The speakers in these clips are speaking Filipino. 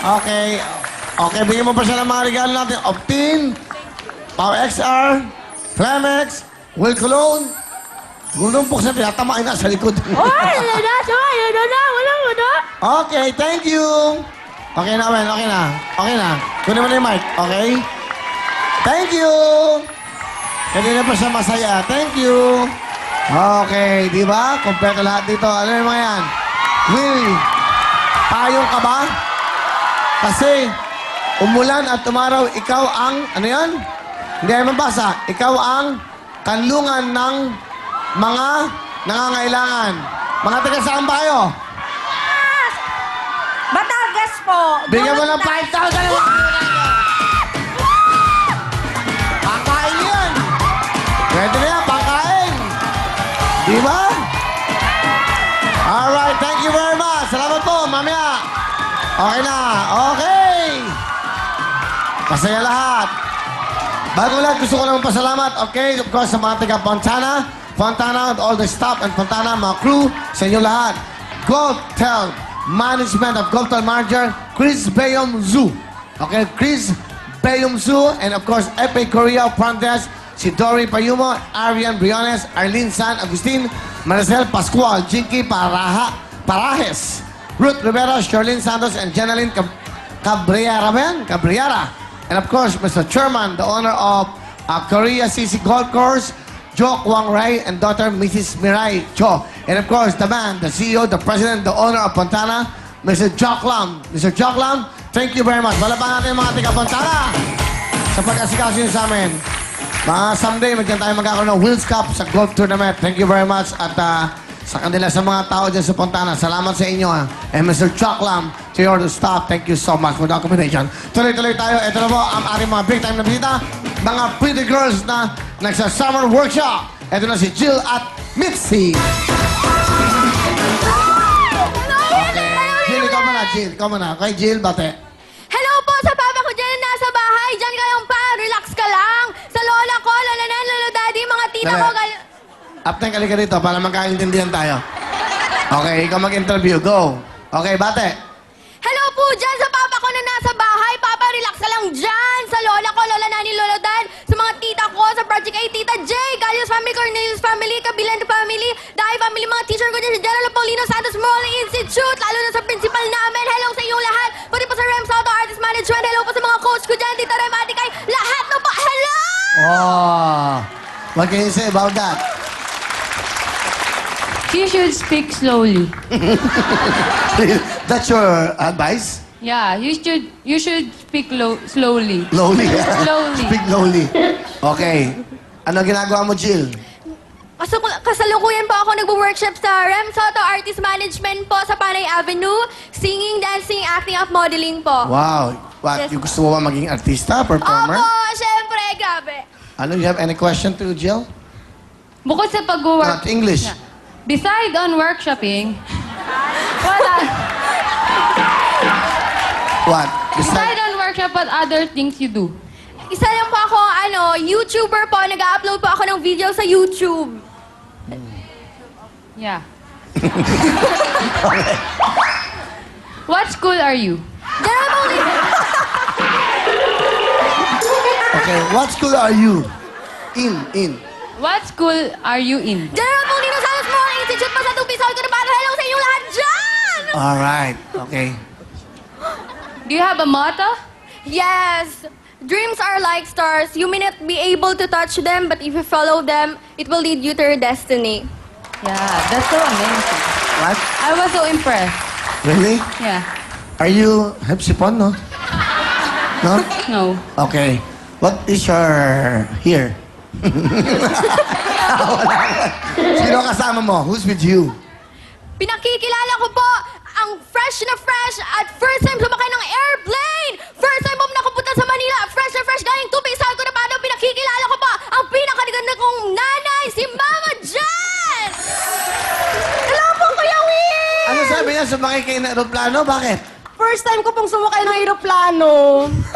Okay. Okay, bigyan mo pa siya ng mga regalo natin. Optin, Pau XR, Flemex, Will Cologne. Gulumpok siya, tinatamain na sa likod. Okay, thank you. Okay na, Ben. Okay na. Okay na. Kunin mo na yung mic. Okay? Thank you. Kanina pa siya masaya. Thank you. Okay, di ba? Kompleto lahat dito. Ano yung mga yan? Will, payong ka ba? Kasi, umulan at umaraw, ikaw ang, ano yan? Hindi ay mabasa. Ikaw ang kanlungan ng mga nangangailangan. Mga taga saan ba kayo? Batangas po. Bigyan mo ng 5,000. Pangkain yan. Pwede na yan, pangkain. Di ba? Alright, thank you very much. Salamat po, mamaya. Okay na, okay. Masaya lahat. Bago lahat, gusto ko lang pasalamat, okay, of course, sa mga taga Fontana, all the staff and Fontana, mga crew, sa inyo lahat. GovTel Management of GovTel Manager, Chris Bayom Zoo. Okay, Chris Bayom Zoo, and of course, FA Korea Front Desk, si Dory Payumo, Arian Briones, Arlene San Agustin, Maricel Pascual, Jinky Parajes, Ruth Rivera, Charlene Santos, and Jeneline Cabriera. And of course, Mr. Chairman, the owner of Korea CC Golf Course, Jo Kwang Rai, and daughter Mrs. Mirai Cho. And of course, the man, the CEO, the president, the owner of Fontana, Mr. Jock Lam. Mr. Jock Lam, thank you very much. Malapang natin mga taga Fontana sa pag-asikaso nyo sa amin. Mga someday, magyan tayo magkakaroon ng Wheels Cup sa golf tournament. Thank you very much. At sa kanila, sa mga tao dyan sa Fontana, salamat sa inyo. And Mr. Jock Lam, to your staff, thank you so much for the accommodation. Tuloy-tuloy tayo. Ito na po ang ating mga big time na bisita. Mga pretty girls na nagsa-summer workshop. Ito na si Jill at Mitzi. Jill, ikaw muna, Jill. Ikaw muna. Okay, Jill, bate. Hello po sa papa ko dyan na nasa bahay. Dyan ka lang pa. Relax ka lang. Sa lola ko, lola nan, lolo daddy, mga tita ko. Apteng, kalika dito para magkaintindihan tayo. Okay, ikaw mag-interview. Go. Okay, bate. Hello po dyan sa papa ko na nasa bahay. Papa, relax ka lang dyan. Sa lola ko, lola nani, lolo dad. Sa mga tita ko, sa Project A, Tita J, Galios family, Cornelius family, Kabilan family, Dai family, mga teacher ko dyan sa General Paulino Santos Moral Institute, lalo na sa principal namin. Hello sa inyong lahat. Pati po sa Rem Salto Artist Management. Hello po sa mga coach ko dyan, Tita Rem, Ate Kai. Lahat na po. Hello! Oh, what can you say about that? You should speak slowly. That's your advice? Yeah, you should speak slowly. Lowly. Slowly. Speak lowly. Okay. Ano ginagawa mo, Jill? Kasalukuyan po ako nagwo-workshop sa Rem Soto Artist Management po sa Panay Avenue. Singing, dancing, acting, at modeling po. Wow. What? Yes. You gusto mo ba maging artista, performer? Opo, syempre, grabe. Ano, you have any question to Jill? Bukod sa pag-work... Not English. Yeah. Beside on workshopping... Wala. What? Beside on workshop, what other things you do? Isa lang po ako, YouTuber po. Nag-upload po ako ng video sa YouTube. Yeah. What school are you? General Paulino. Okay, what school are you? In. What school are you in? General Paulino Santos Moral Institute pa sa Tupisol ko na para hello sa inyong lahat dyan! Alright. Okay. Do you have a motto? Yes. Dreams are like stars. You may not be able to touch them, but if you follow them, it will lead you to your destiny. Yeah, that's so amazing. What? I was so impressed. Really? Yeah. Are you hepsipon, no? No? No. Okay. What is your here? Sino kasama mo? Who's with you? Pinakikilala ko po ang fresh na fresh at first time sumakay ng airplane! First time po nakapunta sa Manila, fresh na fresh galing Tupisal ko na paano pinakikilala ko pa ang pinakaganda kong nanay, si Mama Jan! Hello po, Kuya Will! Ano sabi niya? Sumakay kayo ng aeroplano? Bakit? First time ko pong sumakay ng aeroplano.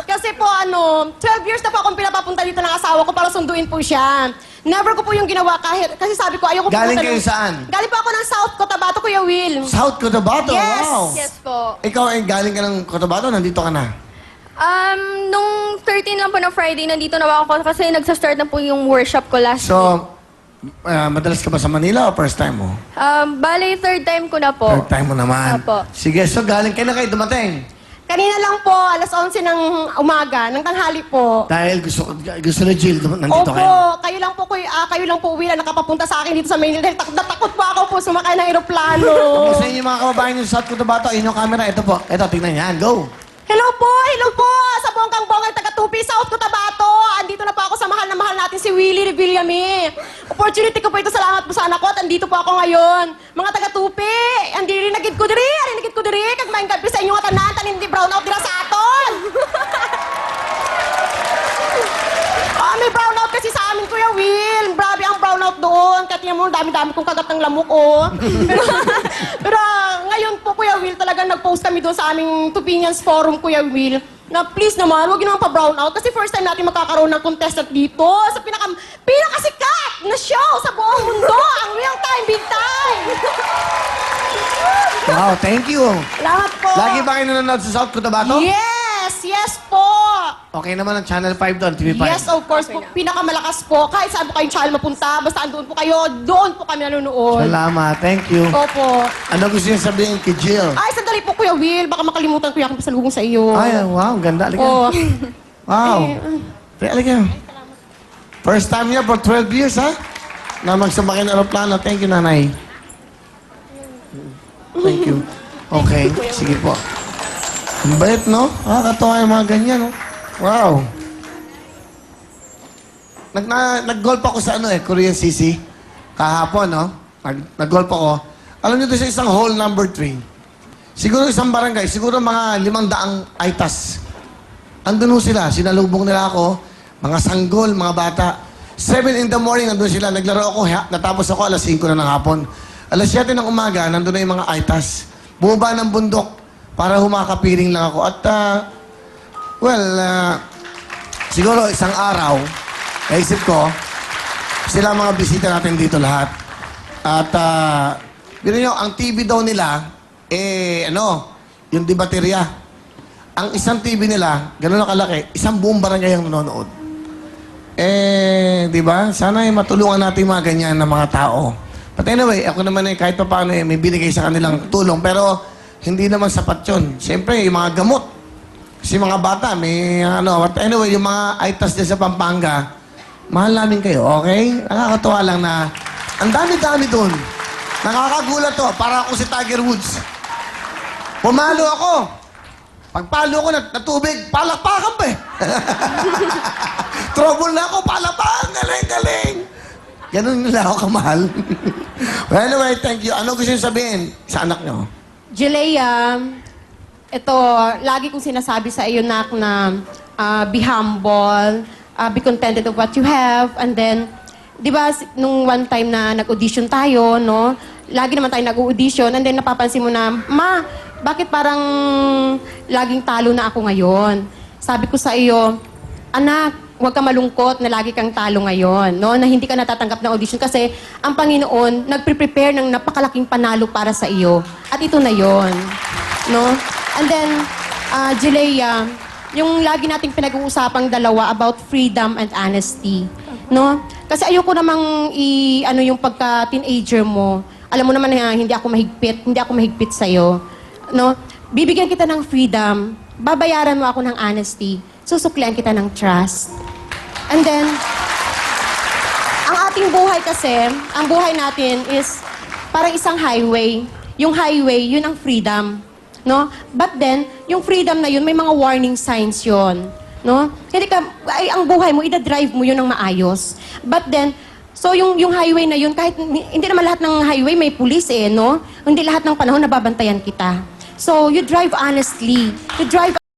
Kasi po 12 years na po akong pinapapunta dito ng asawa ko para sunduin po siya. Never ko po yung ginawa kasi sabi ko ayoko Galing pumunta kayo ng- saan? Galing po ako ng South Cotabato, Kuya Will. South Cotabato? Yes. Wow. Yes po. Ikaw ay galing ka ng Cotabato, nandito ka na. Nung 13 lang po na Friday, nandito na ako kasi nagsa-start na po yung workshop ko last week. So, madalas ka ba sa Manila o first time mo? Bale, third time ko na po. Third time mo naman. Opo. Sige, so galing kayo na kayo dumating. Kanina lang po, alas 11 ng umaga, ng tanghali po. Dahil gusto ni Jill, nandito Opo, kayo. kayo lang po, Will, ang nakapapunta sa akin dito sa Manila. Dahil takot na takot po ako po sumakay ng aeroplano. Kung sa inyo mga kababayan nyo sa South Cotabato, ayun yung camera. Ito po. Ito, tingnan yan. Go. Hello po! Sa bonggang-bonggang taga-Tupi, South Cotabato. Andito na po ako sa mahal na mahal natin si Willie Revillame. Opportunity ko po ito, salamat po sa anak ko at andito po ako ngayon. Mga taga-Tupi, andi rin nagid ko diri, kag maing gabi sa inyo nga tanan, tanin di brown out dira sa aton. May brown out kasi sa amin, Kuya Will. Grabe ang brown out doon. Kaya mo, dami-dami kong kagat ng lamok, oh. pero ngayon po, Kuya Will, talagang nag-post kami doon sa aming Tupinians Forum, Kuya Will, na please naman, huwag yun naman pa-brown out kasi first time natin magkakaroon ng contestant dito sa pinakasikat na show sa buong mundo, ang Real Time Big Time. Wow, thank you. Salamat po. Lagi ba kayo nanonood sa South Cotabato? Yes po. Okay naman ang Channel 5 doon, TV5. Yes, of course po. Pinakamalakas po. Kahit saan po kayong channel mapunta, basta andun po kayo, doon po kami nanonood. Salamat, thank you. Opo. Ano gusto niyo sabihin kay Jill? Ay, sandali po, Kuya Will. Baka makalimutan ko yung aking pasalubong sa iyo. Ay, wow, ang ganda. Halika. Oh. Wow. Halika. First time niya for 12 years, ha? Na magsabakin ng aeroplano. Thank you, nanay. Thank you. Okay, sige po. Ang bait, no? Nakakatawa yung mga ganyan, no? Wow. Nag-golf ako sa Korean CC. Kahapon, no? Nag-golf ako. Alam niyo doon sa isang hole number 3. Siguro isang barangay, siguro mga 500 aitas. Andun ho sila, sinalubong nila ako. Mga sanggol, mga bata. 7 in the morning, andun sila. Naglaro ako, natapos ako alas 5 na ng hapon. Alas 7 ng umaga, nandun na yung mga aitas. Bumaba ng bundok para humakapiring lang ako. At, siguro isang araw, naisip ko, sila ang mga bisita natin dito lahat. At, biro nyo, ang TV daw nila, yung debaterya. Ang isang TV nila, gano'n na kalaki, isang buong barangay ang nanonood. Di ba? Sana matulungan natin mga ganyan na mga tao. But anyway, ako naman kahit pa paano may binigay sa kanilang tulong. Pero, hindi naman sapat yun. Siyempre, yung mga gamot. Kasi mga bata, But anyway, yung mga aitas din sa Pampanga, mahal namin kayo, okay? Nakakatuwa lang na ang dami-dami doon. Nakakagulat to. Para ako si Tiger Woods. Pumalo ako. Pagpalo ko, natubig, palakpakan pa eh. Trouble na ako, palakpakan. Galing. Ganun nila ako kamahal. Well, anyway, thank you. Ano gusto niyo sabihin sa anak niyo? Jalea, ito, lagi kong sinasabi sa iyo, nak, na be humble, be contented of what you have, and then, di ba, nung one time na nag-audition tayo, no, lagi naman tayo nag-audition, and then napapansin mo na, Ma, bakit parang laging talo na ako ngayon? Sabi ko sa iyo, anak, huwag ka malungkot na lagi kang talo ngayon, no? Na hindi ka natatanggap ng audition kasi ang Panginoon nagpre-prepare ng napakalaking panalo para sa iyo. At ito na yon, no? And then, Jalea, yung lagi nating pinag-uusapang dalawa about freedom and honesty, no? Kasi ayoko namang yung pagka-teenager mo. Alam mo naman na hindi ako mahigpit sa'yo, no? Bibigyan kita ng freedom, babayaran mo ako ng honesty, susuklian kita ng trust. And then, ang ating buhay kasi, ang buhay natin is parang isang highway. Yung highway, yun ang freedom. No? But then, yung freedom na yun, may mga warning signs yun. No? Hindi ang buhay mo, ida-drive mo yun ng maayos. But then, so yung highway na yun, kahit hindi naman lahat ng highway may pulis no? Hindi lahat ng panahon nababantayan kita. So, you drive honestly. You drive